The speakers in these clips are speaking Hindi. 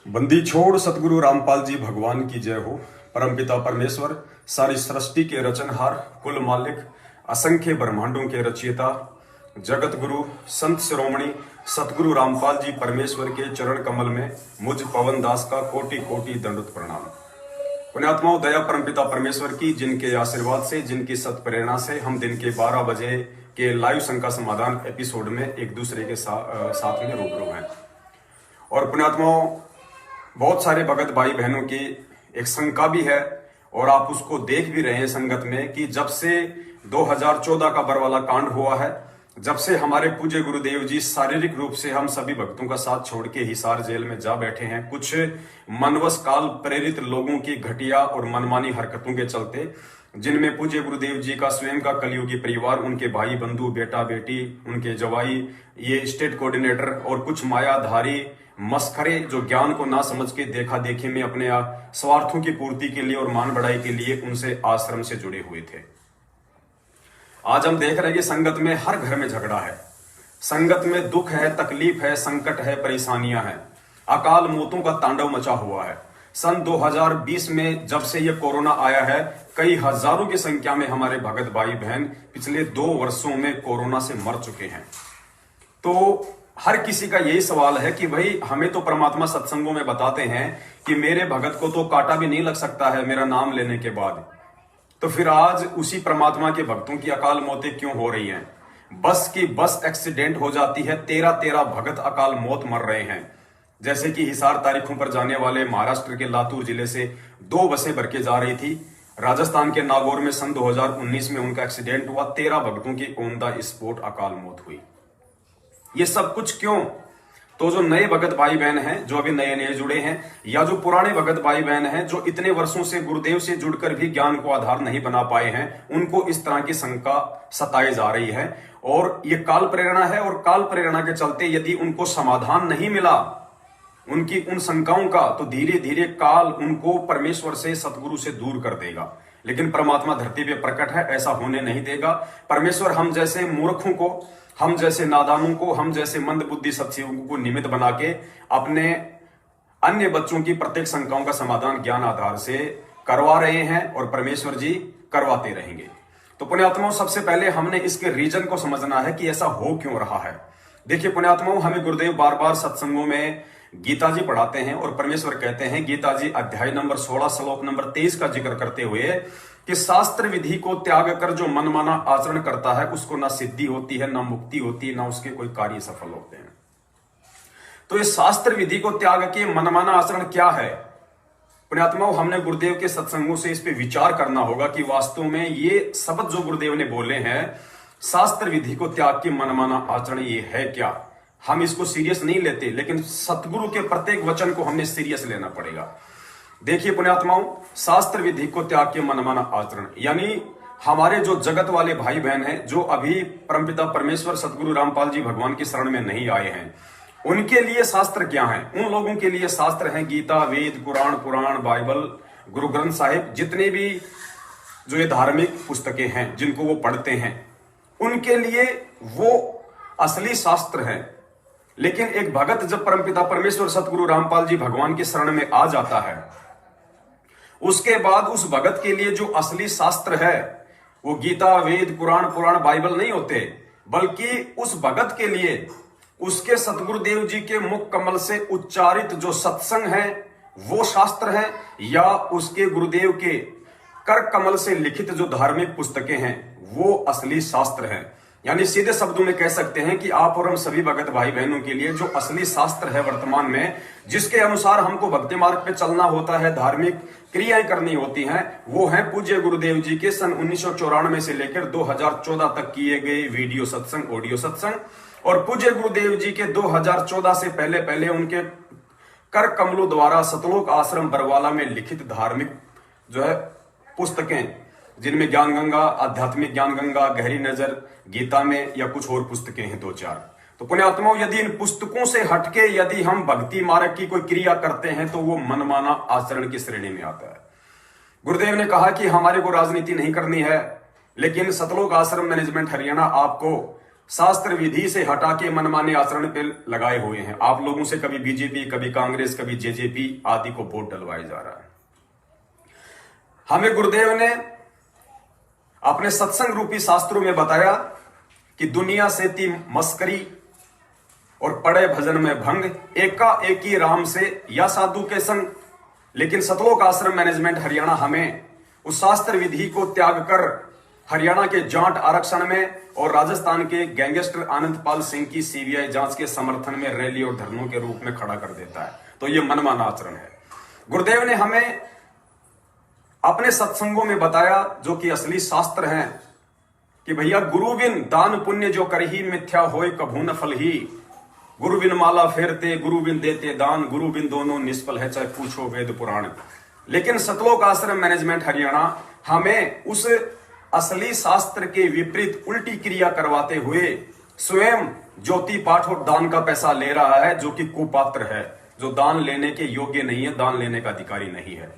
बंदी छोड़ सतगुरु रामपाल जी भगवान की जय हो। परमपिता परमेश्वर सारी सृष्टि के रचनहार, कुल मालिक, असंख्य ब्रह्मांडों के रचयिता, जगत गुरु संत शिरोमणि सतगुरु रामपाल जी परमेश्वर के चरण कमल में मुझ पवन दास का कोटि कोटि दंडवत प्रणाम। पुण्यात्माओं, दया परमपिता परमेश्वर की, जिनके आशीर्वाद से, जिनकी सत प्रेरणा से हम दिन के 12 बजे के लाइव शंका समाधान एपिसोड में एक दूसरे के साथ में रूबरू हैं। और पुण्यात्माओं, बहुत सारे भगत भाई बहनों की एक शंका भी है और आप उसको देख भी रहे हैं संगत में कि जब से 2014 का बरवाला कांड हुआ है, जब से हमारे पूज्य गुरुदेव जी शारीरिक रूप से हम सभी भक्तों का साथ छोड़ के हिसार जेल में जा बैठे हैं, कुछ मनवश काल प्रेरित लोगों की घटिया और मनमानी हरकतों के चलते, जिनमें पूज्य गुरुदेव जी का स्वयं का कलयुगी परिवार, उनके भाई बंधु, बेटा बेटी, उनके जवाई, ये स्टेट कोऑर्डिनेटर और कुछ मायाधारी मस्खरे जो ज्ञान को ना समझ के देखा देखी में अपने स्वार्थों की पूर्ति के लिए और मान बढ़ाई के लिए उनसे आश्रम से जुड़े हुए थे। आज हम देख रहे हैं कि संगत में हर घर में झगड़ा है, संगत में दुख है, तकलीफ है, संकट है, परेशानियां हैं, अकाल मौतों का तांडव मचा हुआ है। सन 2020 में जब से ये कोरोना आया है, कई हजारों की संख्या में हमारे भगत भाई बहन पिछले 2 वर्षों में कोरोना से मर चुके हैं। तो हर किसी का यही सवाल है कि भाई हमें तो परमात्मा सत्संगों में बताते हैं कि मेरे भगत को तो कांटा भी नहीं लग सकता है मेरा नाम लेने के बाद, तो फिर आज उसी परमात्मा के भक्तों की अकाल मौतें क्यों हो रही हैं? बस की बस एक्सीडेंट हो जाती है, 13 भगत अकाल मौत मर रहे हैं। जैसे कि हिसार तारीखों पर जाने वाले महाराष्ट्र के लातूर जिले से 2 बसें भर के जा रही थी, राजस्थान के नागौर में सन 2019 में उनका एक्सीडेंट हुआ, 13 भक्तों की ऑन द स्पॉट अकाल मौत हुई। ये सब कुछ क्यों? तो जो नए भगत भाई बहन हैं, जो अभी नए नए जुड़े हैं, या जो पुराने भगत भाई बहन हैं जो इतने वर्षों से गुरुदेव से जुड़कर भी ज्ञान को आधार नहीं बना पाए हैं, उनको इस तरह की शंका सताई जा रही है। और ये काल प्रेरणा है, और काल प्रेरणा के चलते यदि उनको समाधान नहीं मिला उनकी उन शंकाओं का, तो धीरे धीरे काल उनको परमेश्वर से, सतगुरु से दूर कर देगा। लेकिन परमात्मा धरती पे प्रकट है, ऐसा होने नहीं देगा। परमेश्वर हम जैसे मूर्खों को, हम जैसे नादानों को, हम जैसे मंद बुद्धि सत्सेवकों को निमित्त बना के अपने अन्य बच्चों की प्रत्येक शंकाओं का समाधान ज्ञान आधार से करवा रहे हैं, और परमेश्वर जी करवाते रहेंगे। तो पुण्यात्माओं, सबसे पहले हमने इसके रीजन को समझना है कि ऐसा हो क्यों रहा है। देखिए पुण्यात्माओं, हमें गुरुदेव बार बार सत्संगों में गीता जी पढ़ाते हैं, और परमेश्वर कहते हैं, गीता जी अध्याय नंबर 16 श्लोक नंबर 23 का जिक्र करते हुए कि शास्त्र विधि को त्याग कर जो मनमाना आचरण करता है उसको ना सिद्धि होती है, ना मुक्ति होती है, ना उसके कोई कार्य सफल होते हैं। तो इस शास्त्र विधि को त्याग के मनमाना आचरण क्या है? पुण्यात्माओं, हमने गुरुदेव के सत्संगों से इस पे विचार करना होगा कि वास्तव में ये शब्द जो गुरुदेव ने बोले हैं, शास्त्र विधि को त्याग के मनमाना आचरण, ये है क्या? हम इसको सीरियस नहीं लेते, लेकिन सतगुरु के प्रत्येक वचन को हमने सीरियस लेना पड़ेगा। देखिए पुण्यात्माओं, शास्त्र विधि को त्याग के मनमाना आचरण, यानी हमारे जो जगत वाले भाई बहन हैं, जो अभी परमपिता परमेश्वर सतगुरु रामपाल जी भगवान की शरण में नहीं आए हैं, उनके लिए शास्त्र क्या है? उन लोगों के लिए शास्त्र हैं गीता, वेद, पुराण, बाइबल, गुरु ग्रंथ साहिब, जितने भी जो ये धार्मिक पुस्तकें हैं जिनको वो पढ़ते हैं, उनके लिए वो असली शास्त्र है। लेकिन एक भगत जब परमपिता परमेश्वर सतगुरु रामपाल जी भगवान की शरण में आ जाता है, उसके बाद उस भगत के लिए जो असली शास्त्र है वो गीता, वेद, पुराण, बाइबल नहीं होते, बल्कि उस भगत के लिए उसके सतगुरुदेव जी के मुख कमल से उच्चारित जो सत्संग है वो शास्त्र है, या उसके गुरुदेव के कर कमल से लिखित जो धार्मिक पुस्तकें हैं वो असली शास्त्र है। यानी सीधे शब्दों में कह सकते हैं कि आप और हम सभी भगत भाई बहनों के लिए जो असली शास्त्र है वर्तमान में, जिसके अनुसार हमको भक्ति मार्ग पे चलना होता है, धार्मिक क्रियाएं करनी होती हैं, वो है पूज्य गुरुदेव जी के सन 1994 से लेकर 2014 तक किए गए वीडियो सत्संग, ऑडियो सत्संग, और पूज्य गुरुदेव जी के 2014 से पहले पहले उनके कर कमलों द्वारा सतलोक आश्रम बरवाला में लिखित धार्मिक जो है पुस्तकें, जिनमें ज्ञान गंगा, आध्यात्मिक ज्ञान गंगा, गहरी नजर, गीता में, या कुछ और पुस्तकें हैं 2-4। तो पुण्यात्माओं, यदि इन पुस्तकों से हटके यदि हम भक्ति मार्ग की कोई क्रिया करते हैं तो वो मनमाना आचरण की श्रेणी में आता है। गुरुदेव ने कहा कि हमारे को राजनीति नहीं करनी है, लेकिन सतलोक आश्रम मैनेजमेंट हरियाणा आपको शास्त्र विधि से हटा के मनमाने आचरण पे लगाए हुए हैं। आप लोगों से कभी बीजेपी, कभी कांग्रेस, कभी जेजेपी आदि को वोट डलवाया जा रहा है। हमें गुरुदेव ने अपने सत्संग रूपी शास्त्रों में बताया कि दुनिया से ती मस्करी और पड़े भजन में भंग, एकाएकी राम से या साधु के संग। लेकिन सतलोक आश्रम मैनेजमेंट हरियाणा हमें उस शास्त्र विधि को त्याग कर हरियाणा के जाट आरक्षण में और राजस्थान के गैंगस्टर आनंदपाल सिंह की सीबीआई जांच के समर्थन में रैली और धरनों के रूप में खड़ा कर देता है। तो यह मनमाना आचरण है। गुरुदेव ने हमें अपने सत्संगों में बताया, जो कि असली शास्त्र हैं, कि भैया गुरु बिन दान पुण्य जो करही, मिथ्या होय कभू न फल ही। गुरु बिन माला फेरते, गुरु बिन देते दान, गुरु बिन दोनों निष्फल है, चाहे पूछो वेद पुराण। लेकिन सतलोक आश्रम मैनेजमेंट हरियाणा हमें उस असली शास्त्र के विपरीत उल्टी क्रिया करवाते हुए स्वयं ज्योति पाठ और दान का पैसा ले रहा है, जो कि कुपात्र है, जो दान लेने के योग्य नहीं है, दान लेने का अधिकारी नहीं है।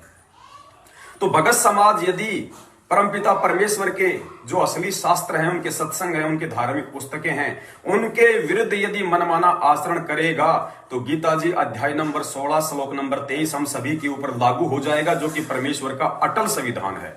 तो भगत समाज यदि परमपिता परमेश्वर के जो असली शास्त्र हैं, उनके सत्संग हैं, उनके धार्मिक पुस्तकें हैं, उनके विरुद्ध यदि मनमाना आचरण करेगा तो गीता जी अध्याय नंबर 16 श्लोक नंबर 23 हम सभी के ऊपर लागू हो जाएगा, जो कि परमेश्वर का अटल संविधान है।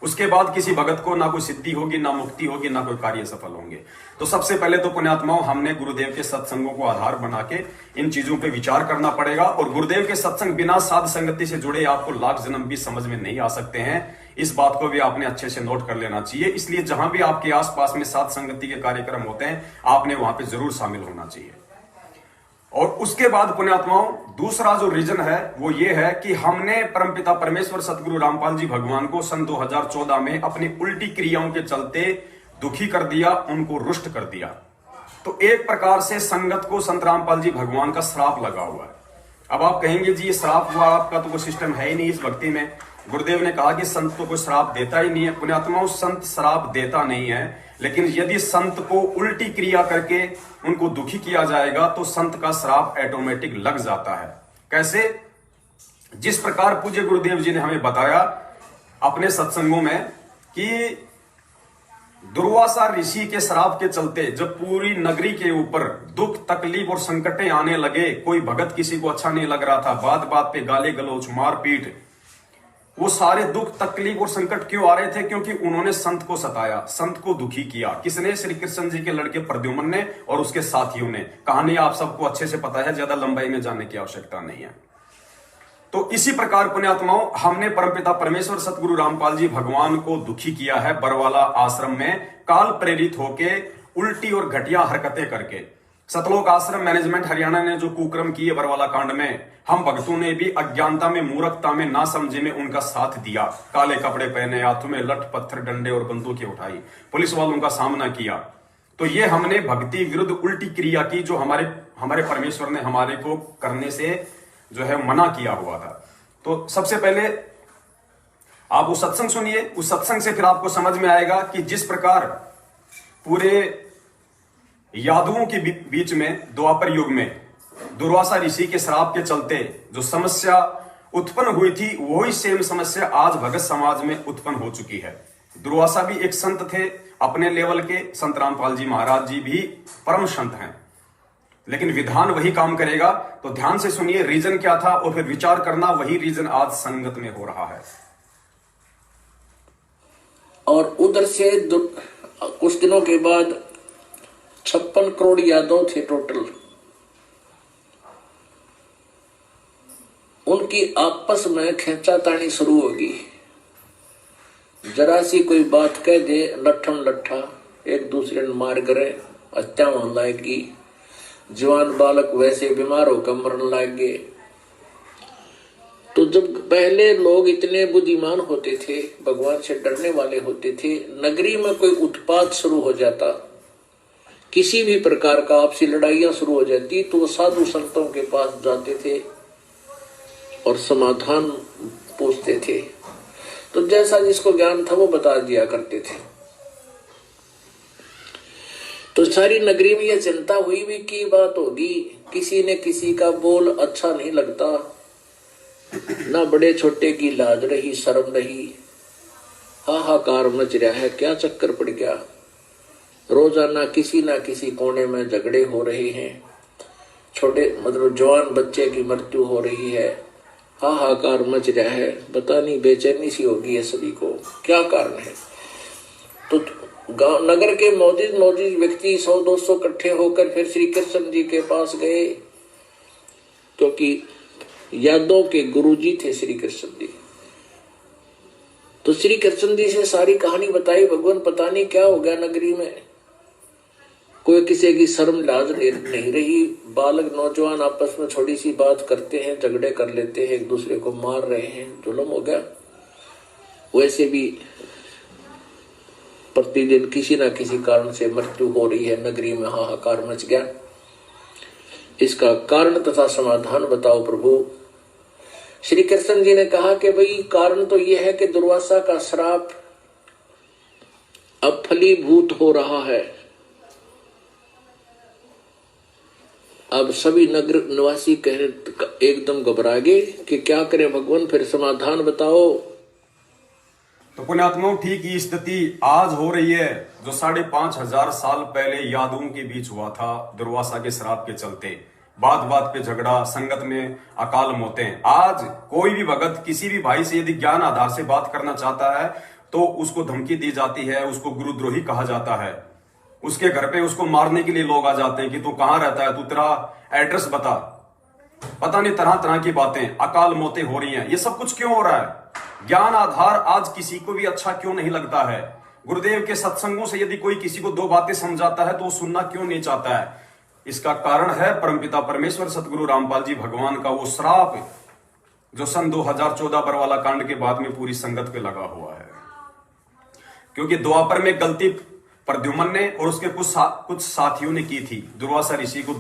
उसके बाद किसी भगत को ना कोई सिद्धि होगी, ना मुक्ति होगी, ना कोई कार्य सफल होंगे। तो सबसे पहले तो पुण्यात्माओं, हमने गुरुदेव के सत्संगों को आधार बना के इन चीजों पे विचार करना पड़ेगा। और गुरुदेव के सत्संग बिना साध संगति से जुड़े आपको लाख जन्म भी समझ में नहीं आ सकते हैं। इस बात को भी आपने अच्छे से नोट कर लेना चाहिए। इसलिए जहां भी आपके आसपास में साध संगति के कार्यक्रम होते हैं, आपने वहां पे जरूर शामिल होना चाहिए। और उसके बाद पुण्यात्माओं, दूसरा जो रीजन है वो ये है कि हमने परमपिता परमेश्वर सतगुरु रामपाल जी भगवान को सन 2014 में अपनी उल्टी क्रियाओं के चलते दुखी कर दिया, उनको रुष्ट कर दिया। तो एक प्रकार से संगत को संत रामपाल जी भगवान का श्राप लगा हुआ है। अब आप कहेंगे जी ये श्राप हुआ, आपका तो कोई सिस्टम है ही नहीं इस भक्ति में। गुरुदेव ने कहा कि संत तो कोई श्राप देता ही नहीं है। पुण्यात्माओं, संत श्राप देता नहीं है, लेकिन यदि संत को उल्टी क्रिया करके उनको दुखी किया जाएगा तो संत का श्राप ऑटोमेटिक लग जाता है। कैसे? जिस प्रकार पूज्य गुरुदेव जी ने हमें बताया अपने सत्संगों में कि दुर्वासा ऋषि के श्राप के चलते जब पूरी नगरी के ऊपर दुख, तकलीफ और संकटें आने लगे, कोई भगत किसी को अच्छा नहीं लग रहा था, बात बात पे गाली गलौज, मारपीट, वो सारे दुख, तकलीफ और संकट क्यों आ रहे थे? क्योंकि उन्होंने संत को सताया, संत को दुखी किया। किसने? श्री कृष्ण जी के लड़के प्रद्युम्न ने और उसके साथियों ने। कहानी आप सबको अच्छे से पता है, ज्यादा लंबाई में जाने की आवश्यकता नहीं है। तो इसी प्रकार पुण्यात्माओं, हमने परमपिता परमेश्वर सतगुरु रामपाल जी भगवान को दुखी किया है बरवाला आश्रम में, काल प्रेरित होके उल्टी और घटिया हरकतें करके। सतलोक आश्रम मैनेजमेंट हरियाणा ने जो कुक्रम किए बरवाला कांड में, हम भक्तों ने भी अज्ञानता में, मूर्खता में, ना समझे में उनका साथ दिया। काले कपड़े पहने, हाथों में लठ, पत्थर, डंडे और बंदूकें उठाई, पुलिस वालों का सामना किया। तो ये हमने भक्ति विरुद्ध उल्टी क्रिया की, जो हमारे परमेश्वर ने हमारे को करने से जो है मना किया हुआ था। तो सबसे पहले आप वो सत्संग सुनिए, उस सत्संग से फिर आपको समझ में आएगा कि जिस प्रकार पूरे यादवों के बीच में द्वापर युग में दुर्वासा ऋषि के श्राप के चलते जो समस्या उत्पन्न हुई थी, वही सेम समस्या आज भगत समाज में उत्पन्न हो चुकी है। दुर्वासा भी एक संत थे अपने लेवल के, संत रामपाल जी महाराज जी भी परम संत हैं, लेकिन विधान वही काम करेगा। तो ध्यान से सुनिए रीजन क्या था और फिर विचार करना, वही रीजन आज संगत में हो रहा है। और उधर से कुछ दिनों के बाद 56 करोड़ यादव थे टोटल, उनकी आपस में खींचातानी शुरू होगी। जरा सी कोई बात कह दे, लठम लट्ठा एक दूसरे ने मार करे, हत्या होने लाएगी। जवान बालक वैसे बीमार होकर मरने लगे। तो जब पहले लोग इतने बुद्धिमान होते थे, भगवान से डरने वाले होते थे, नगरी में कोई उत्पात शुरू हो जाता, किसी भी प्रकार का आपसी लड़ाइयां शुरू हो जाती, तो वो साधु संतों के पास जाते थे और समाधान पूछते थे। तो जैसा जिसको ज्ञान था वो बता दिया करते थे। तो सारी नगरी में यह चिंता हुई भी की बात होगी, किसी ने किसी का बोल अच्छा नहीं लगता, ना बड़े छोटे की लाज रही, शर्म रही, हाहाकार मच रहा है, क्या चक्कर पड़ गया। रोजाना किसी ना किसी कोने में झगड़े हो रहे हैं, छोटे मतलब जवान बच्चे की मृत्यु हो रही है, हाहाकार मच रहा है, पता नहीं बेचैनी सी होगी है सभी को, क्या कारण है। तो गांव नगर के मौजूद व्यक्ति 100-200 इकट्ठे होकर फिर श्री कृष्ण जी के पास गए, क्योंकि यादों के गुरुजी थे श्री कृष्ण जी। तो श्री कृष्ण जी से सारी कहानी बताई, भगवान पता नहीं क्या हो गया नगरी में, कोई किसी की शर्म लाज नहीं रही, बालक नौजवान आपस में थोड़ी सी बात करते हैं, झगड़े कर लेते हैं, एक दूसरे को मार रहे हैं, जुल्म हो गया। वैसे भी प्रतिदिन किसी ना किसी कारण से मृत्यु हो रही है, नगरी में हाहाकार मच गया। इसका कारण तथा समाधान बताओ प्रभु। श्री कृष्ण जी ने कहा कि भाई कारण तो यह है कि दुर्वासा का श्राप अब फलीभूत हो रहा है। अब सभी नगर निवासी एकदम घबरा गए कि क्या करें भगवान, फिर समाधान बताओ। तो पुण्यात्माओं, ठीक ही स्थिति आज हो रही है जो 5,500 साल पहले यादवों के बीच हुआ था दुर्वासा के श्राप के चलते। बात बात पे झगड़ा, संगत में अकाल मौतें। आज कोई भी भगत किसी भी भाई से यदि ज्ञान आधार से बात करना चाहता है तो उसको धमकी दी जाती है, उसको गुरुद्रोही कहा जाता है, उसके घर पे उसको मारने के लिए लोग आ जाते हैं कि तू कहां रहता है, तू तेरा एड्रेस बता, पता नहीं तरह तरह की बातें, अकाल मौतें हो रही हैं। ये सब कुछ क्यों हो रहा है? ज्ञान आधार आज किसी को भी अच्छा क्यों नहीं लगता है? गुरुदेव के सत्संगों से यदि कोई किसी को 2 बातें समझाता है तो वो सुनना क्यों नहीं चाहता है? इसका कारण है परमपिता परमेश्वर सतगुरु रामपाल जी भगवान का वो श्राप जो सन 2014 बरवाला कांड के बाद में पूरी संगत पे लगा हुआ है। क्योंकि द्वापर में गलती प्रद्युम्न ने और उसके कुछ साथियों ने की थी, दुर्वासा ऋषि को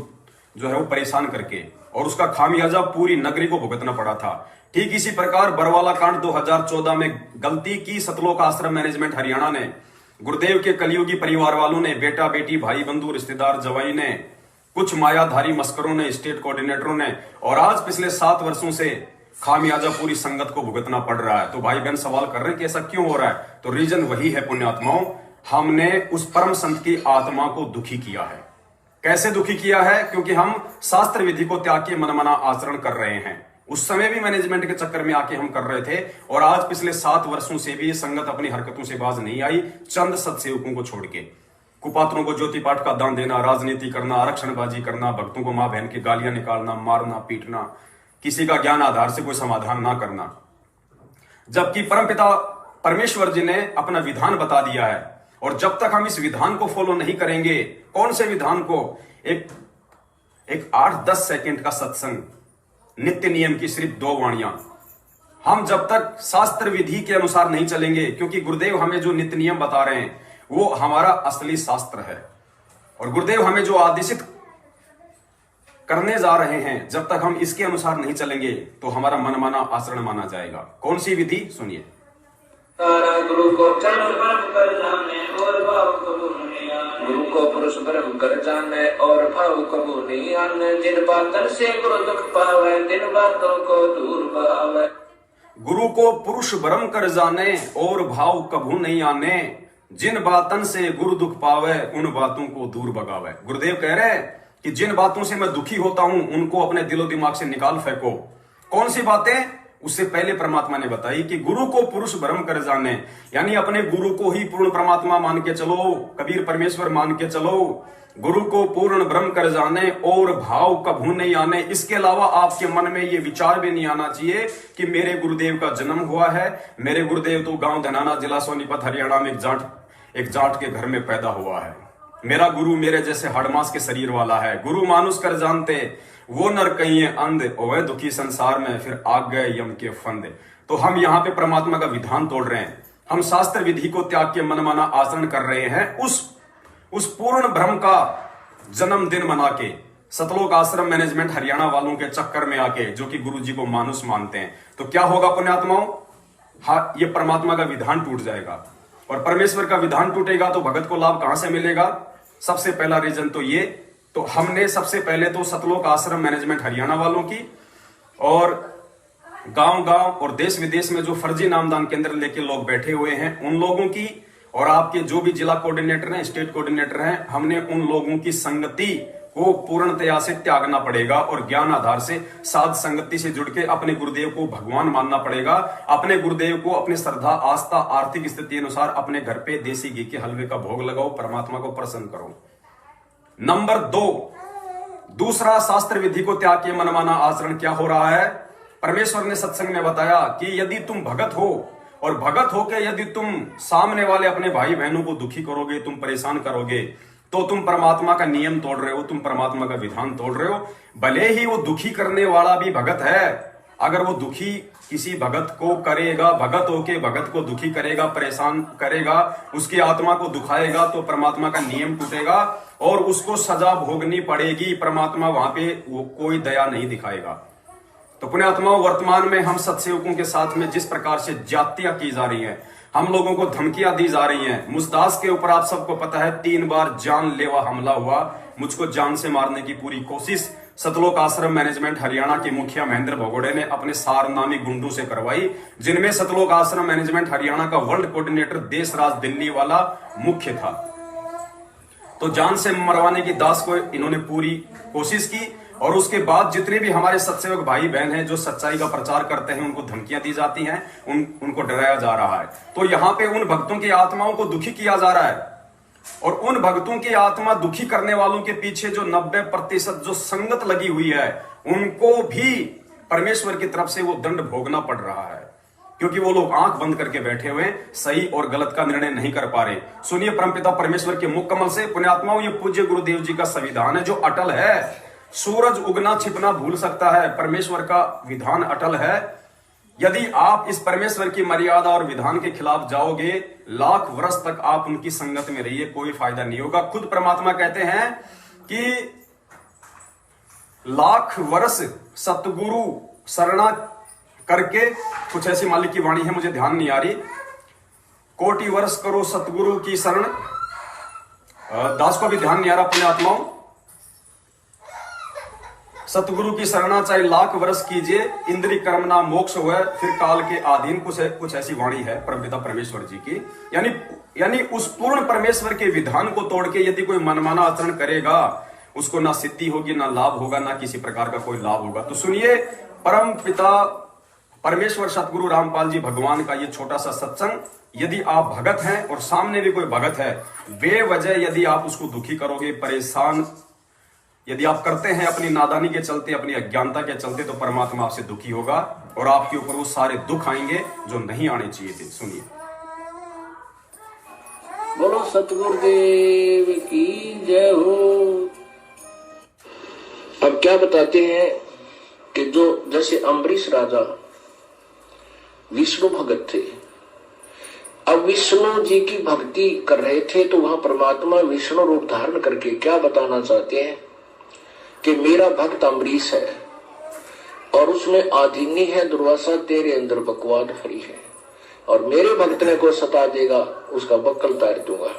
जो है वो परेशान करके, और उसका खामियाजा पूरी नगरी को भुगतना पड़ा था। ठीक इसी प्रकार बरवाला कांड 2014 में गलती की सतलोक आश्रम मैनेजमेंट हरियाणा ने, गुरुदेव के कलियुगी परिवार वालों ने, बेटा बेटी भाई बंधु रिश्तेदार जवाई ने, कुछ मायाधारी मस्करों ने, स्टेट कोऑर्डिनेटरों ने, और आज पिछले 7 वर्षों से खामियाजा पूरी संगत को भुगतना पड़ रहा है। तो भाई बहन सवाल कर रहे हैं कि ऐसा क्यों हो रहा है? तो रीजन वही है पुण्यात्माओं, हमने उस परम संत की आत्मा को दुखी किया है। कैसे दुखी किया है? क्योंकि हम शास्त्र विधि को त्याग के मनमाना आचरण कर रहे हैं। उस समय भी मैनेजमेंट के चक्कर में आके हम कर रहे थे, और आज पिछले 7 वर्षों से भी संगत अपनी हरकतों से बाज नहीं आई, चंद सत्सेवकों को छोड़ के। कुपात्रों को ज्योति पाठ का दान देना, राजनीति करना, आरक्षणबाजी करना, भक्तों को मां बहन की गालियां निकालना, मारना पीटना, किसी का ज्ञान आधार से कोई समाधान ना करना। जबकि परमपिता परमेश्वर जी ने अपना विधान बता दिया है, और जब तक हम इस विधान को फॉलो नहीं करेंगे, कौन से विधान को? एक 8-10 सेकंड का सत्संग, नित्य नियम की सिर्फ 2 वाणियां। हम जब तक शास्त्र विधि के अनुसार नहीं चलेंगे, क्योंकि गुरुदेव हमें जो नित्य नियम बता रहे हैं वो हमारा असली शास्त्र है, और गुरुदेव हमें जो आदेशित करने जा रहे हैं, जब तक हम इसके अनुसार नहीं चलेंगे तो हमारा मनमाना आचरण माना जाएगा। कौन सी विधि? सुनिए। गुरु को चरण परम कर जाने और भाव कबू नहीं आने, गुरु को पुरुष ब्रह्म कर जाने और भाव कबू नहीं आने, जिन बातों से गुरु दुख पावे, जिन बातों को दूर बहावे। गुरु को पुरुष ब्रह्म कर जाने और भाव कबू नहीं आने, जिन बातन से गुरु दुख पावे, उन बातों को दूर भगावे। गुरुदेव कह रहे हैं कि जिन बातों से मैं दुखी होता हूं उनको अपने दिलो दिमाग से निकाल फेंको। कौन सी बातें? उससे पहले परमात्मा ने बताई कि गुरु को पुरुष ब्रह्म कर जाने, यानी अपने गुरु को ही पूर्ण परमात्मा मान के चलो, कबीर परमेश्वर मान के चलो। गुरु को पूर्ण ब्रह्म कर जाने और भाव कभू नहीं आने। इसके अलावा आपके मन में ये विचार भी नहीं आना चाहिए कि मेरे गुरुदेव का जन्म हुआ है, मेरे गुरुदेव तो गांव धनाना जिला सोनीपत हरियाणा में एक जाट के घर में पैदा हुआ है, मेरा गुरु मेरे जैसे हड़मास के शरीर वाला है। गुरु मानुष कर जानते वो नर कहीं अंध, ओए दुखी संसार में फिर आग गए यम के फंदे। तो हम यहाँ पे परमात्मा का विधान तोड़ रहे हैं, हम शास्त्र विधि को त्याग के मनमाना आचरण कर रहे हैं। उस पूर्ण ब्रह्म का जन्मदिन मना के सतलोक आश्रम मैनेजमेंट हरियाणा वालों के चक्कर में आके, जो कि गुरु जी को मानुष मानते हैं, तो क्या होगा पुण्यात्माओं? हाँ, ये परमात्मा का विधान टूट जाएगा, और परमेश्वर का विधान टूटेगा तो भगत को लाभ कहां से मिलेगा? सबसे पहला रीजन तो ये, तो हमने सबसे पहले तो सतलोक आश्रम मैनेजमेंट हरियाणा वालों की और गांव-गांव और देश विदेश में जो फर्जी नामदान केंद्र लेके लोग बैठे हुए हैं, उन लोगों की और आपके जो भी जिला कोऑर्डिनेटर हैं, स्टेट कोऑर्डिनेटर हैं, हमने उन लोगों की संगति को पूर्णतया से त्यागना पड़ेगा और ज्ञान आधार से साध संगति से जुड़ के अपने गुरुदेव को भगवान मानना पड़ेगा। अपने गुरुदेव को अपनी श्रद्धा, आस्था, आर्थिक स्थिति अनुसार अपने घर पे देसी घी के हलवे का भोग लगाओ, परमात्मा को प्रसन्न करो। नंबर 2, दूसरा, शास्त्र विधि को त्याग के मनमाना आचरण क्या हो रहा है? परमेश्वर ने सत्संग में बताया कि यदि तुम भगत हो और भगत होके यदि तुम सामने वाले अपने भाई बहनों को दुखी करोगे, तुम परेशान करोगे, तो तुम परमात्मा का नियम तोड़ रहे हो, तुम परमात्मा का विधान तोड़ रहे हो। भले ही वो दुखी करने वाला भी भगत है, अगर वो दुखी किसी भगत को करेगा, भगत होके भगत को दुखी करेगा, परेशान करेगा, उसकी आत्मा को दुखाएगा, तो परमात्मा का नियम टूटेगा और उसको सजा भोगनी पड़ेगी। परमात्मा वहां पे वो कोई दया नहीं दिखाएगा। तो पुण्यात्माओं, वर्तमान में हम सत्सेवकों के साथ में जिस प्रकार से जातियां की जा रही हैं, हम लोगों को धमकियां दी जा रही हैं। मुस्तास के ऊपर आप सबको पता है 3 बार जानलेवा हमला हुआ, मुझको जान से मारने की पूरी कोशिश सतलोक आश्रम मैनेजमेंट हरियाणा के मुखिया महेंद्र भगोड़े ने अपने सार नामी गुंडों से करवाई, जिनमें सतलोक आश्रम मैनेजमेंट हरियाणा का वर्ल्ड कोऑर्डिनेटर देशराज दिल्ली वाला मुख्य था। तो जान से मरवाने की दास को इन्होंने पूरी कोशिश की और उसके बाद जितने भी हमारे सत्सेवक भाई बहन हैं जो सच्चाई का प्रचार करते हैं, उनको धमकियां दी जाती हैं, उनको डराया जा रहा है। तो यहाँ पे उन भक्तों की आत्माओं को दुखी किया जा रहा है और उन भक्तों की आत्मा दुखी करने वालों के पीछे जो 90% जो संगत लगी हुई है, उनको भी परमेश्वर की तरफ से वो दंड भोगना पड़ रहा है, क्योंकि वो लोग आंख बंद करके बैठे हुए सही और गलत का निर्णय नहीं कर पा रहे। सुनिए परमपिता परमेश्वर के मुख कमल से, पुण्यात्माओं, ये पूज्य गुरुदेव जी का संविधान है जो अटल है। सूरज उगना छिपना भूल सकता है, परमेश्वर का विधान अटल है। यदि आप इस परमेश्वर की मर्यादा और विधान के खिलाफ जाओगे, लाख वर्ष तक आप उनकी संगत में रहिए, कोई फायदा नहीं होगा। खुद परमात्मा कहते हैं कि लाख वर्ष सतगुरु शरणा करके, कुछ ऐसी मालिक की वाणी है, मुझे ध्यान नहीं आ रही, कोटि वर्ष करो सतगुरु की शरण, दास को भी ध्यान नहीं आ रहा। पुण्यात्माओं, सतगुरु की शरणा चाहे लाख वर्ष कीजिए, इंद्रिय कर्मना मोक्ष हुए, फिर काल के अधीन, कुछ ऐसी वाणी है परमपिता परमेश्वर जी की। यानी उस पूर्ण परमेश्वर के विधान को तोड़ के यदि कोई मनमाना आचरण करेगा, उसको ना सिद्धि होगी, ना लाभ होगा, ना किसी प्रकार का कोई लाभ होगा। तो सुनिए, परम पिता परमेश्वर सतगुरु रामपाल जी भगवान का ये छोटा सा सत्संग, यदि आप भगत हैं और सामने भी कोई भगत है, बेवजह यदि आप उसको दुखी करोगे, परेशान यदि आप करते हैं अपनी नादानी के चलते, अपनी अज्ञानता के चलते, तो परमात्मा आपसे दुखी होगा और आपके ऊपर वो सारे दुख आएंगे जो नहीं आने चाहिए थे। सुनिए। बोलो सतगुरुदेव की जय हो। अब क्या बताते हैं कि जो जैसे अम्बरीश राजा विष्णु भगत थे, अब विष्णु जी की भक्ति कर रहे थे, तो वहां परमात्मा विष्णु रूप धारण करके क्या बताना चाहते हैं कि मेरा भक्त अम्बरीश है और उसमें आधीनी है दुर्वासा, तेरे अंदर बकवाद भरी है, और मेरे भक्त ने को सता देगा, उसका बक्कल तार दूंगा।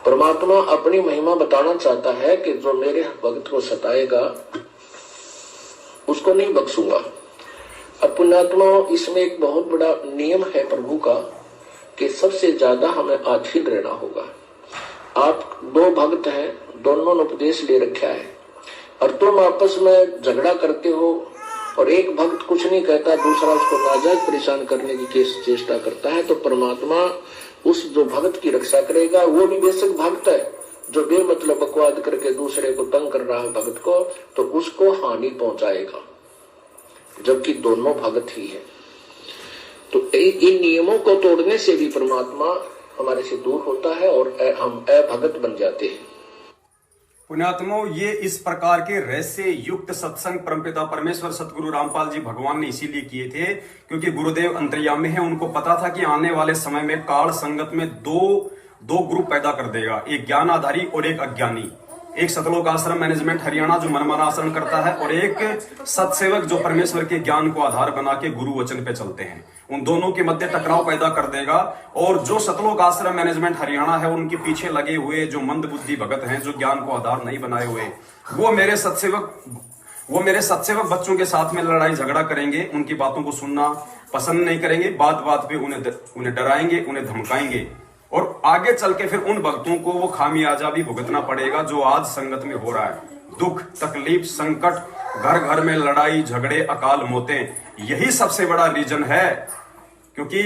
परमात्मा अपनी महिमा बताना चाहता है कि जो मेरे भक्त को सताएगा उसको नहीं बख्शूंगा। अब पुण्यात्मा, इसमें एक बहुत बड़ा नियम है प्रभु का कि सबसे ज्यादा हमें अधीन रहना होगा। आप 2 भक्त हैं, दोनों ने उपदेश ले रखा है और तुम आपस में झगड़ा करते हो और एक भक्त कुछ नहीं कहता, दूसरा उसको नाजायज परेशान करने की चेष्टा करता है, तो परमात्मा उस जो भक्त की रक्षा करेगा, वो भी बेशक भक्त है, जो बेमतलब बकवाद करके दूसरे को तंग कर रहा है भक्त को, तो उसको हानि पहुंचाएगा, जबकि दोनों भक्त ही है। तो इन नियमों को तोड़ने से भी परमात्मा हमारे से दूर होता है और हम अभगत बन जाते हैं। पुण्यात्मों, ये इस प्रकार के रहस्य युक्त सत्संग परमपिता परमेश्वर सतगुरु रामपाल जी भगवान ने इसीलिए किए थे क्योंकि गुरुदेव अंतर्यामी है। उनको पता था कि आने वाले समय में काल संगत में दो ग्रुप पैदा कर देगा, एक ज्ञान आधारी और एक अज्ञानी। एक सतलोक आश्रम मैनेजमेंट हरियाणा जो मनमाना आचरण करता है और एक सत्सेवक जो परमेश्वर के ज्ञान को आधार बना के गुरु वचन पे चलते हैं। उन दोनों के मध्य टकराव पैदा कर देगा और जो सतलोक आश्रम मैनेजमेंट हरियाणा है, उनके पीछे लगे हुए जो मंद बुद्धि भगत हैं, जो ज्ञान को आधार नहीं बनाए हुए, वो मेरे सत्सेवक वो मेरे सत्सेवक बच्चों के साथ में लड़ाई झगड़ा करेंगे, उनकी बातों को सुनना पसंद नहीं करेंगे, बात बात पे उन्हें डराएंगे, उन्हें धमकाएंगे, और आगे चल के फिर उन भक्तों को वो खामियाजा भी भुगतना पड़ेगा जो आज संगत में हो रहा है। दुख, तकलीफ, संकट, घर घर में लड़ाई झगड़े, अकाल मौतें, यही सबसे बड़ा रीजन है, क्योंकि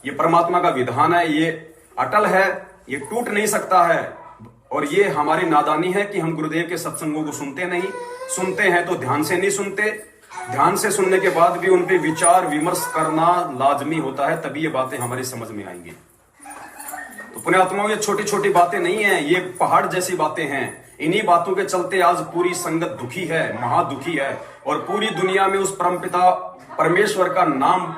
ये परमात्मा का विधान है, ये अटल है, ये टूट नहीं सकता है। और ये हमारी नादानी है कि हम गुरुदेव के सत्संगों को सुनते नहीं, सुनते हैं तो ध्यान से नहीं सुनते, ध्यान से सुनने के बाद भी उन पे विचार विमर्श करना लाजमी होता है, तभी ये बातें हमारी समझ में आएंगी। तो पुण्यात्माओं, ये छोटी छोटी बातें नहीं है, ये पहाड़ जैसी बातें हैं। इन्हीं बातों के चलते आज पूरी संगत दुखी है, महादुखी है, और पूरी दुनिया में उस परमपिता परमेश्वर का नाम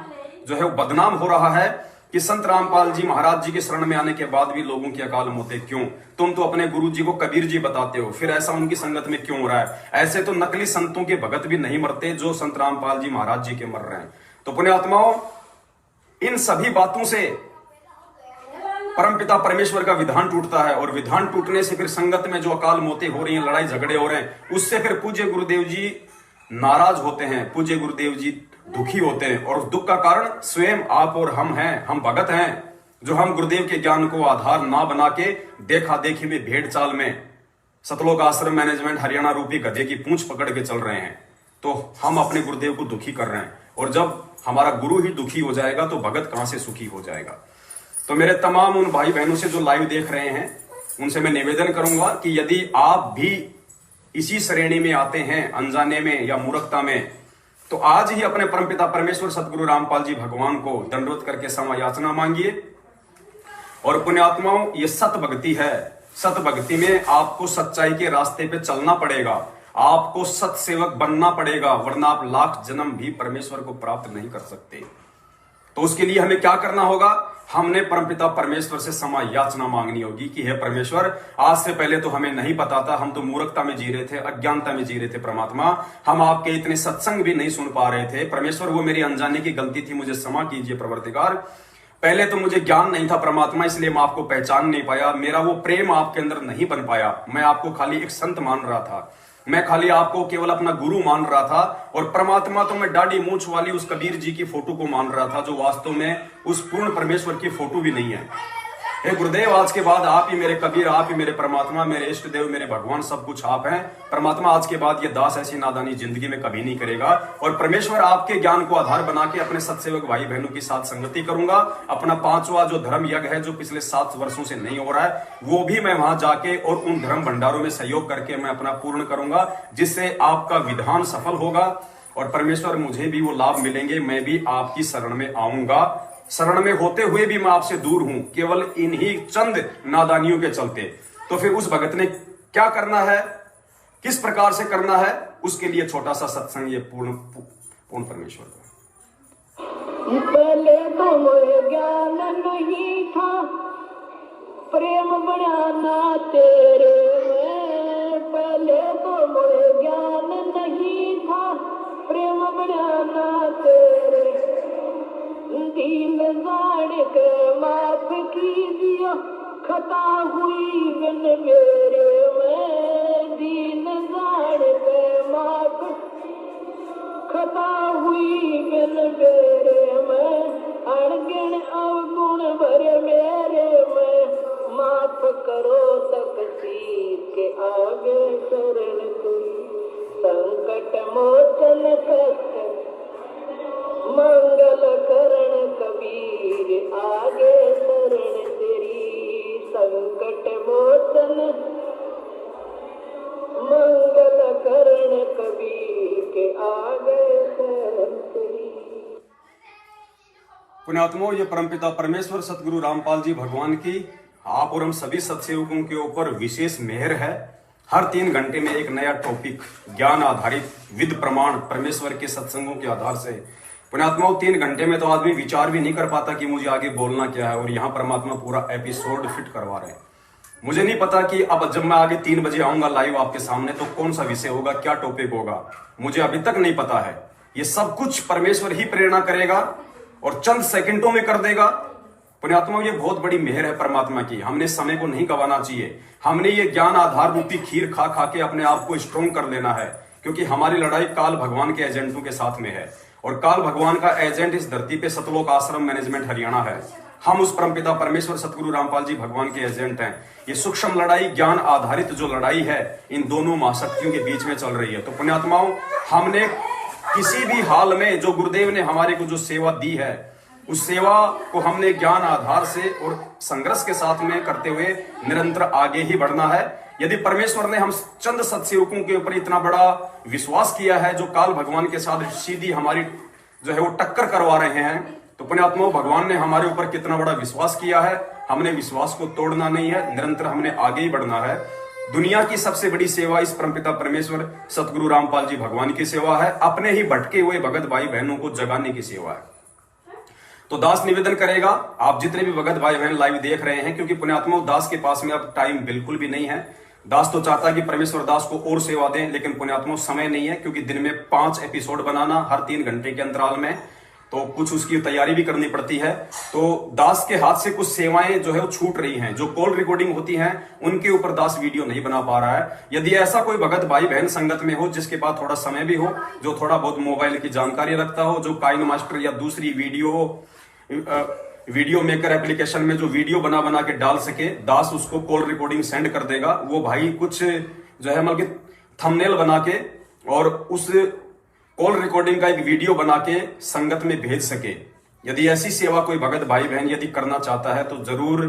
जो है वो बदनाम हो रहा है कि संत रामपाल जी महाराज जी के शरण में आने के बाद भी लोगों की अकाल मौतें क्यों? तुम तो अपने गुरु जी को कबीर जी बताते हो, फिर ऐसा उनकी संगत में क्यों हो रहा है? ऐसे तो नकली संतों के भगत भी नहीं मरते जो संत रामपाल जी महाराज जी के मर रहे हैं। तो पुण्यात्माओं, इन सभी बातों से परमपिता परमेश्वर का विधान टूटता है, और विधान टूटने से फिर संगत में जो अकाल मौतें हो रही हैं, लड़ाई झगड़े हो रहे हैं, उससे फिर पूज्य गुरुदेव जी नाराज होते हैं, पूज्य गुरुदेव जी दुखी होते हैं। और उस दुख का कारण स्वयं आप और हम हैं, हम भगत हैं, जो हम गुरुदेव के ज्ञान को आधार ना बना के देखा देखी में भेड़ चाल में सतलोक आश्रम मैनेजमेंट हरियाणा रूपी गधे की पूंछ पकड़ के चल रहे हैं, तो हम अपने गुरुदेव को दुखी कर रहे हैं। और जब हमारा गुरु ही दुखी हो जाएगा तो भगत कहां से सुखी हो जाएगा? तो मेरे तमाम उन भाई बहनों से जो लाइव देख रहे हैं, उनसे मैं निवेदन करूंगा कि यदि आप भी इसी श्रेणी में आते हैं, अनजाने में या मूर्खता में, तो आज ही अपने परमपिता परमेश्वर सतगुरु रामपाल जी भगवान को दंडवत करके क्षमा याचना मांगिए। और पुण्यात्माओं, ये सत भक्ति है। सत भक्ति में आपको सच्चाई के रास्ते पे चलना पड़ेगा, आपको सत्सेवक बनना पड़ेगा, वरना आप लाख जन्म भी परमेश्वर को प्राप्त नहीं कर सकते। तो उसके लिए हमें क्या करना होगा? हमने परमपिता परमेश्वर से क्षमा याचना मांगनी होगी कि हे परमेश्वर, आज से पहले तो हमें नहीं पता था, हम तो मूर्खता में जी रहे थे, अज्ञानता में जी रहे थे। परमात्मा, हम आपके इतने सत्संग भी नहीं सुन पा रहे थे। परमेश्वर, वो मेरी अनजाने की गलती थी, मुझे क्षमा कीजिए। प्रवर्तिकार, पहले तो मुझे ज्ञान नहीं था परमात्मा, इसलिए मैं आपको पहचान नहीं पाया, मेरा वो प्रेम आपके अंदर नहीं बन पाया। मैं आपको खाली एक संत मान रहा था, मैं खाली आपको केवल अपना गुरु मान रहा था, और परमात्मा तो मैं दाढ़ी मूंछ वाली उस कबीर जी की फोटो को मान रहा था, जो वास्तव में उस पूर्ण परमेश्वर की फोटो भी नहीं है। हे गुरुदेव, आज के बाद आप ही मेरे कबीर, आप ही मेरे परमात्मा, मेरे इष्ट देव, मेरे भगवान, सब कुछ आप हैं। परमात्मा, आज के बाद ये दास ऐसी नादानी जिंदगी में कभी नहीं करेगा, और परमेश्वर आपके ज्ञान को आधार बना के अपने सत्सेवक भाई बहनों के साथ संगति करूंगा। अपना 5वां जो धर्म यज्ञ है, जो पिछले 7 वर्षों से नहीं हो रहा है, वो भी मैं वहां जाके और उन धर्म भंडारों में सहयोग करके मैं अपना पूर्ण करूंगा, जिससे आपका विधान सफल होगा, और परमेश्वर मुझे भी वो लाभ मिलेंगे। मैं भी आपकी शरण में आऊंगा, शरण में होते हुए भी मैं आपसे दूर हूं, केवल इन्हीं चंद नादानियों के चलते। तो फिर उस भगत ने क्या करना है, किस प्रकार से करना है, उसके लिए छोटा सा सत्संग ये पूर्ण परमेश्वर का। पहले तो मोहे ज्ञान नहीं था, प्रेम बनाना तेरे में। पहले तो मोहे ज्ञान नहीं था, प्रेम बनाना तेरे। दीन जान के माफ कीजिए, खता हुई बिन मेरे में। दीन जान के माफ खता हुई बिन मेरे में। अणगिण अवगुण भरे मेरे में। माफ करो तकदीर के आगे शरण तुई। संकट मोचन कष्ट मंगल करण कबीर आगे शरण तेरी। संकट मोचन मंगल करण कबीर के आगे शरण तेरी। पुण्यात्माओं, ये परमपिता परमेश्वर सतगुरु रामपाल जी भगवान की आप और हम सभी सत्सेवकों के ऊपर विशेष मेहर है। हर 3 घंटे में एक नया टॉपिक, ज्ञान आधारित विद प्रमाण परमेश्वर के सत्संगों के आधार से। पुण्यात्माओं, 3 घंटे में तो आदमी विचार भी नहीं कर पाता कि मुझे आगे बोलना क्या है, और यहाँ परमात्मा पूरा एपिसोड फिट करवा रहे हैं। मुझे नहीं पता कि अब जब मैं आगे 3 बजे आऊंगा लाइव आपके सामने, तो कौन सा विषय होगा, क्या टॉपिक होगा, मुझे अभी तक नहीं पता है। ये सब कुछ परमेश्वर ही प्रेरणा करेगा और चंद सेकंडों में कर देगा। पुण्यात्मा, ये बहुत बड़ी मेहर है परमात्मा की। हमने समय को नहीं गंवाना चाहिए। हमने ये ज्ञान आधार रूपी खीर खा खा के अपने आप को स्ट्रॉन्ग कर लेना है। क्योंकि हमारी लड़ाई काल भगवान के एजेंटों के साथ में है, और काल भगवान का एजेंट इस धरती पे सतलोक आश्रम मैनेजमेंट हरियाणा है। हम उस परमपिता परमेश्वर सतगुरु रामपाल जी भगवान के एजेंट हैं। ये सूक्ष्म लड़ाई, ज्ञान आधारित जो लड़ाई है, इन दोनों महाशक्तियों के बीच में चल रही है। तो पुण्यात्माओं, हमने किसी भी हाल में जो गुरुदेव ने हमारे को जो सेवा दी है, उस सेवा को हमने ज्ञान आधार से और संघर्ष के साथ में करते हुए निरंतर आगे ही बढ़ना है। यदि परमेश्वर ने हम चंद सत्सेवकों के ऊपर इतना बड़ा विश्वास किया है, जो काल भगवान के साथ सीधी हमारी जो है वो टक्कर करवा रहे हैं, तो पुण्यात्माओं, भगवान ने हमारे ऊपर कितना बड़ा विश्वास किया है। हमने विश्वास को तोड़ना नहीं है, निरंतर हमने आगे ही बढ़ना है। दुनिया की सबसे बड़ी सेवा इस परमपिता परमेश्वर सतगुरु रामपाल जी भगवान की सेवा है। अपने ही भटके हुए भगत भाई बहनों को जगाने की सेवा है। तो दास निवेदन करेगा, आप जितने भी भगत भाई बहन लाइव देख रहे हैं, क्योंकि पुण्यात्मा दास के पास में अब टाइम बिल्कुल भी नहीं है। दास तो चाहता है कि परमेश्वर दास को और सेवा दें, लेकिन पुण्यात्मा समय नहीं है, क्योंकि दिन में 5 एपिसोड बनाना हर 3 घंटे के अंतराल में, तो कुछ उसकी तैयारी भी करनी पड़ती है। तो दास के हाथ से कुछ सेवाएं जो है वो छूट रही हैं। जो कॉल रिकॉर्डिंग होती हैं उनके ऊपर दास वीडियो नहीं बना पा रहा है। यदि ऐसा कोई भगत भाई बहन संगत में हो जिसके पास थोड़ा समय भी हो, जो थोड़ा बहुत मोबाइल की जानकारी रखता हो, जो काइन मास्टर या दूसरी वीडियो मेकर एप्लीकेशन में जो वीडियो बना बना के डाल सके, दास उसको कॉल रिकॉर्डिंग सेंड कर देगा। वो भाई कुछ जो है मतलब थंबनेल बना के और उस कॉल रिकॉर्डिंग का एक वीडियो बना के संगत में भेज सके। यदि ऐसी सेवा कोई भगत भाई बहन यदि करना चाहता है तो जरूर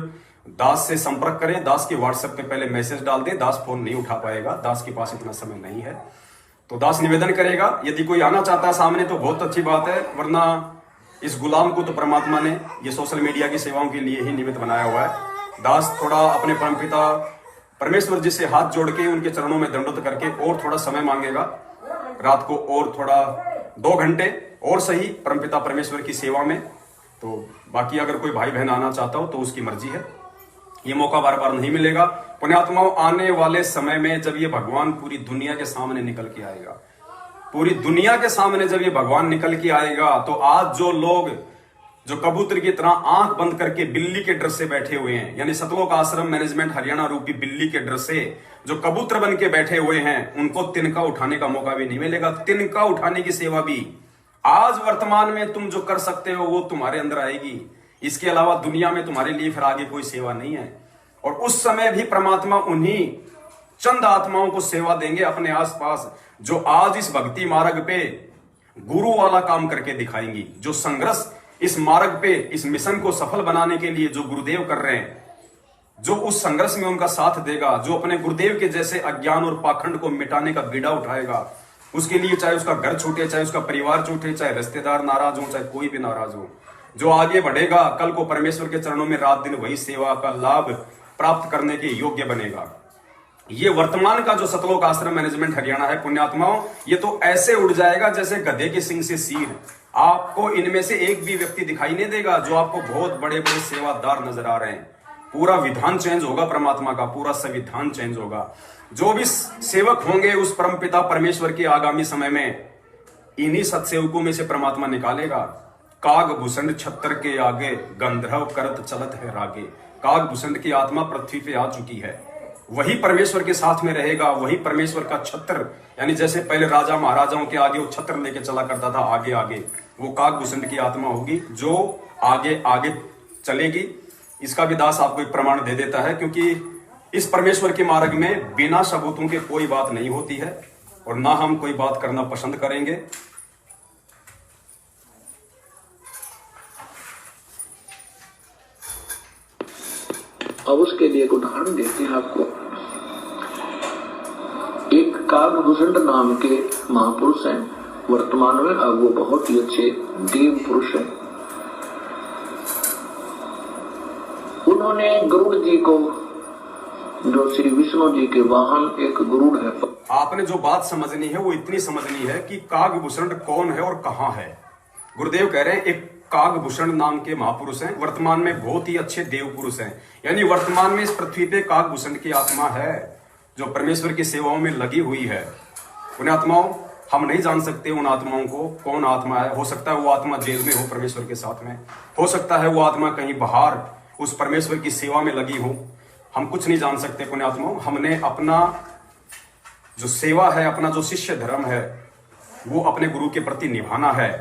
दास से संपर्क करें। दास के व्हाट्सएप पे पहले मैसेज डाल दें, दास फोन नहीं उठा पाएगा, दास के पास इतना समय नहीं है। तो दास निवेदन करेगा, यदि कोई आना चाहता है सामने तो बहुत अच्छी बात है, वरना इस गुलाम को तो परमात्मा ने ये सोशल मीडिया की सेवाओं के लिए ही निमित्त बनाया हुआ है। दास थोड़ा अपने परमपिता परमेश्वर जी से हाथ जोड़ के उनके चरणों में दंडवत करके और थोड़ा समय मांगेगा, रात को और थोड़ा 2 घंटे और सही परमपिता परमेश्वर की सेवा में। तो बाकी अगर कोई भाई बहन आना चाहता हो तो उसकी मर्जी है, ये मौका बार बार नहीं मिलेगा। पुण्यात्माओं, आने वाले समय में जब ये भगवान पूरी दुनिया के सामने निकल के आएगा, पूरी दुनिया के सामने जब ये भगवान निकल के आएगा, तो आज जो लोग जो कबूतर की तरह आंख बंद करके बिल्ली के डर से बैठे हुए हैं, यानी सतलोक आश्रम मैनेजमेंट हरियाणा रूपी बिल्ली के डर से जो कबूतर बन के बैठे हुए हैं, उनको तिनका उठाने का मौका भी नहीं मिलेगा। तिनका उठाने की सेवा भी आज वर्तमान में तुम जो कर सकते हो वो तुम्हारे अंदर आएगी। इसके अलावा दुनिया में तुम्हारे लिए फिर आगे कोई सेवा नहीं है। और उस समय भी परमात्मा उन्हीं चंद आत्माओं को सेवा देंगे अपने आसपास, जो आज इस भक्ति मार्ग पे गुरु वाला काम करके दिखाएंगी। जो संघर्ष इस मार्ग पे, इस मिशन को सफल बनाने के लिए जो गुरुदेव कर रहे हैं, जो उस संघर्ष में उनका साथ देगा, जो अपने गुरुदेव के जैसे अज्ञान और पाखंड को मिटाने का बीड़ा उठाएगा, उसके लिए चाहे उसका घर छूटे, चाहे उसका परिवार छूटे, चाहे रिश्तेदार नाराज हो, चाहे कोई भी नाराज हो, जो आगे बढ़ेगा कल को परमेश्वर के चरणों में रात दिन वही सेवा का लाभ प्राप्त करने के योग्य बनेगा। ये वर्तमान का जो सतलोक आश्रम मैनेजमेंट हरियाणा है पुण्यात्माओं, ये तो ऐसे उड़ जाएगा जैसे गधे के सिंह से सीर। आपको इनमें से एक भी व्यक्ति दिखाई नहीं देगा जो आपको बहुत बड़े बड़े सेवादार नजर आ रहे हैं। पूरा विधान चेंज होगा, परमात्मा का पूरा संविधान चेंज होगा। जो भी सेवक होंगे उस परमपिता परमेश्वर के आगामी समय में, इन्हीं सत्सेवकों में से परमात्मा निकालेगा। काग भूषण छत्र के आगे, गंधर्व करत चलत है रागे। काग भूषण की आत्मा पृथ्वी पे आ चुकी है, वही परमेश्वर के साथ में रहेगा। वही परमेश्वर का छत्र, यानी जैसे पहले राजा महाराजाओं के आगे वो छत्र लेके चला करता था आगे आगे, वो कागभूषण की आत्मा होगी जो आगे आगे चलेगी। इसका भी दास आपको एक प्रमाण दे देता है, क्योंकि इस परमेश्वर के मार्ग में बिना सबूतों के कोई बात नहीं होती है और ना हम कोई बात करना पसंद करेंगे। अब उसके लिए एक उदाहरण देते हैं आपको। एक कागभूषण नाम के महापुरुष हैं, वर्तमान में अब वो बहुत ही अच्छे देव पुरुष हैं। उन्होंने गरुड़ जी को, जो श्री विष्णु जी के वाहन एक गरुड़ है। आपने जो बात समझनी है वो इतनी समझनी है कि कागभूषण कौन है और कहां है। गुरुदेव कह रहे हैं एक कागभूषण नाम के महापुरुष हैं, वर्तमान में बहुत ही अच्छे देव पुरुष हैं। यानी वर्तमान में इस पृथ्वी पे कागभूषण की आत्मा है जो परमेश्वर की सेवाओं में लगी हुई है। उन आत्माओं, हम नहीं जान सकते उन आत्माओं को कौन आत्मा है। हो सकता है वो आत्मा जेल में हो परमेश्वर के साथ में, हो सकता है वो आत्मा कहीं बाहर उस परमेश्वर की सेवा में लगी हो। हम कुछ नहीं जान सकते पुण्यात्माओं। हमने अपना जो सेवा है, अपना जो शिष्य धर्म है, वो अपने गुरु के प्रति निभाना है।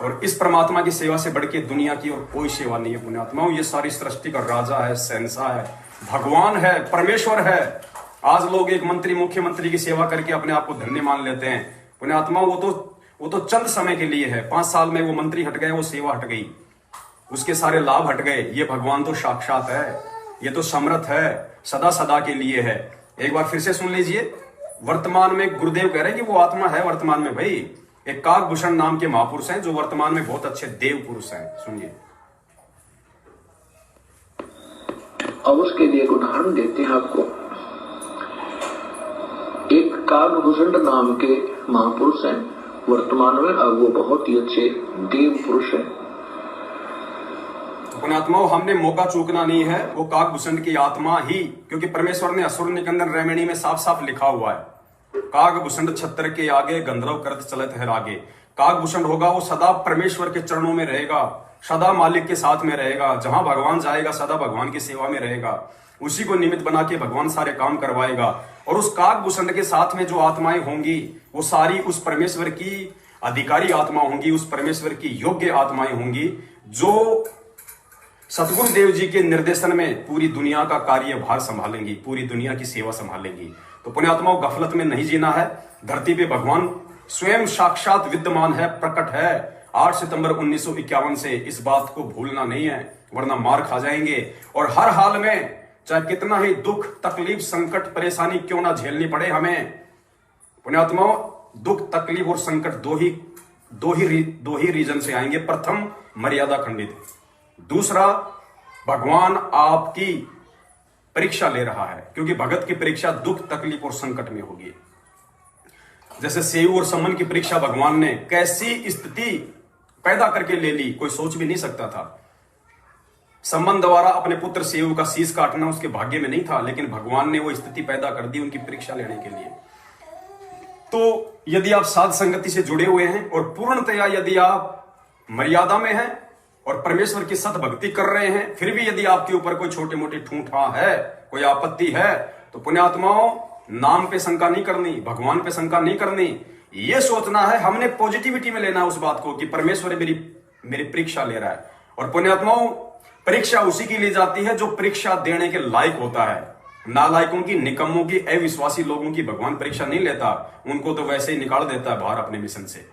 और इस परमात्मा की सेवा से बढ़ के दुनिया की और कोई सेवा नहीं है पुण्यात्माओं। ये सारी सृष्टि का राजा है, शहंशाह है, भगवान है, परमेश्वर है। आज लोग एक मंत्री, मुख्यमंत्री की सेवा करके अपने आप को धन्य मान लेते हैं। पुण्यात्मा, वो तो चंद समय के लिए है। 5 साल में वो मंत्री हट गए, वो सेवा हट गई, उसके सारे लाभ हट गए। ये भगवान तो साक्षात है, ये तो समर्थ है, सदा सदा के लिए है। एक बार फिर से सुन लीजिए। वर्तमान में गुरुदेव कह रहे हैं कि वो आत्मा है वर्तमान में। भाई, एक काकभूषण नाम के महापुरुष हैं जो वर्तमान में बहुत अच्छे देव पुरुष हैं। सुनिए। अब उसके लिए एक उदाहरण देते हैं आपको। एक काकभूषण नाम के महापुरुष हैं वर्तमान में, अब वो बहुत ही अच्छे देव पुरुष हैं। तो पुण्यात्माओं, हमने मौका चूकना नहीं है। वो काकभूषण की आत्मा ही, क्योंकि परमेश्वर ने असुर निकंदन रैमिणी में साफ साफ लिखा हुआ है, काकभूषण छत्र के आगे गंधर्व करत चलत है आगे। काकभूषण होगा वो सदा परमेश्वर के चरणों में रहेगा, सदा मालिक के साथ में रहेगा। जहां भगवान जाएगा सदा भगवान की सेवा में रहेगा। उसी को निमित्त बना के भगवान सारे काम करवाएगा। और उस काकभूषण के साथ में जो आत्माएं होंगी वो सारी उस परमेश्वर की अधिकारी आत्मा होंगी, उस परमेश्वर की योग्य आत्माएं होंगी, जो सतगुरुदेव जी के निर्देशन में पूरी दुनिया का कार्यभार संभालेंगी, पूरी दुनिया की सेवा संभालेंगी। तो पुण्यात्माओं, गफलत में नहीं जीना है। धरती पे भगवान स्वयं साक्षात विद्यमान है, प्रकट है। 8 सितंबर 1951 से इस बात को भूलना नहीं है, वरना मार खा जाएंगे। और हर हाल में, चाहे कितना ही दुख, तकलीफ, संकट, परेशानी क्यों ना झेलनी पड़े हमें, पुण्यात्माओं, दुख, तकलीफ और संकट दो ही रीजन से आएंगे। प्रथम, मर्यादा खंडित। दूसरा, भगवान आपकी परीक्षा ले रहा है, क्योंकि भगत की परीक्षा दुख, तकलीफ और संकट में होगी। जैसे सेव और समन की परीक्षा भगवान ने कैसी स्थिति पैदा करके ले ली, कोई सोच भी नहीं सकता था। समन द्वारा अपने पुत्र सेव का शीश काटना उसके भाग्य में नहीं था, लेकिन भगवान ने वो स्थिति पैदा कर दी उनकी परीक्षा लेने के लिए। तो यदि आप साध संगति से जुड़े हुए हैं और पूर्णतया यदि आप मर्यादा में हैं और परमेश्वर की सत भक्ति कर रहे हैं, फिर भी यदि आपके ऊपर कोई छोटे मोटे ठूठा है, कोई आपत्ति है, तो पुण्यात्माओं, नाम पे शंका नहीं करनी, भगवान पे शंका नहीं करनी। ये सोचना है, हमने पॉजिटिविटी में लेना उस बात को कि परमेश्वर मेरी परीक्षा ले रहा है। और पुण्यात्माओं, परीक्षा उसी की ली जाती है जो परीक्षा देने के लायक होता है। नालायकों की, निकम्मों की, अविश्वासी लोगों की भगवान परीक्षा नहीं लेता, उनको तो वैसे ही निकाल देता है बाहर अपने मिशन से।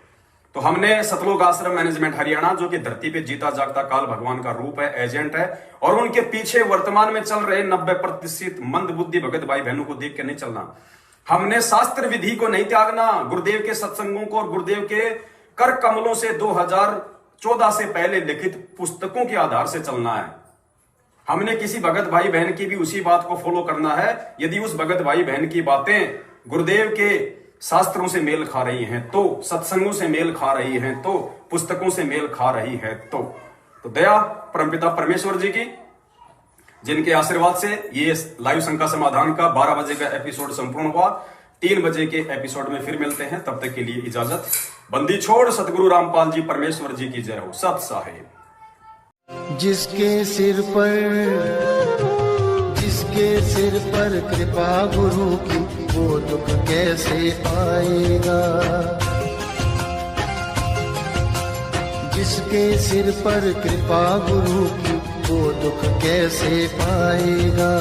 तो हमने सतलोक आश्रम मैनेजमेंट हरियाणा, जो कि धरती पे जीता जागता काल भगवान का रूप है, एजेंट है, और उनके पीछे वर्तमान में चल रहे 90% मंद बुद्धि भगत भाई बहनों को देख के नहीं चलना। हमने शास्त्र विधि को नहीं त्यागना, गुरुदेव के सत्संगों को और गुरुदेव के कर कमलों से 2014 से पहले लिखित पुस्तकों के आधार से चलना है। हमने किसी भगत भाई बहन की भी उसी बात को फॉलो करना है, यदि उस भगत भाई बहन की बातें गुरुदेव के शास्त्रों से मेल खा रही हैं तो, सत्संगों से मेल खा रही हैं तो, पुस्तकों से मेल खा रही है तो दया परमपिता परमेश्वर जी की, जिनके आशीर्वाद से ये लाइव शंका समाधान का 12 बजे का एपिसोड संपूर्ण हुआ। 3 बजे के एपिसोड में फिर मिलते हैं, तब तक के लिए इजाजत। बंदी छोड़ सतगुरु रामपाल जी परमेश्वर जी की जय हो। सत साहेब। जिसके सिर पर कृपा गुरु की, वो दुख कैसे पाएगा। जिसके सिर पर कृपा गुरु की, वो दुख कैसे पाएगा।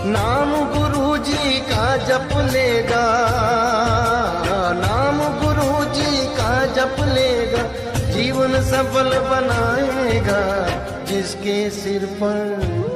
नाम गुरु जी का जप लेगा, नाम गुरु जी का जप लेगा, जीवन सफल बनाएगा। जिसके सिर पर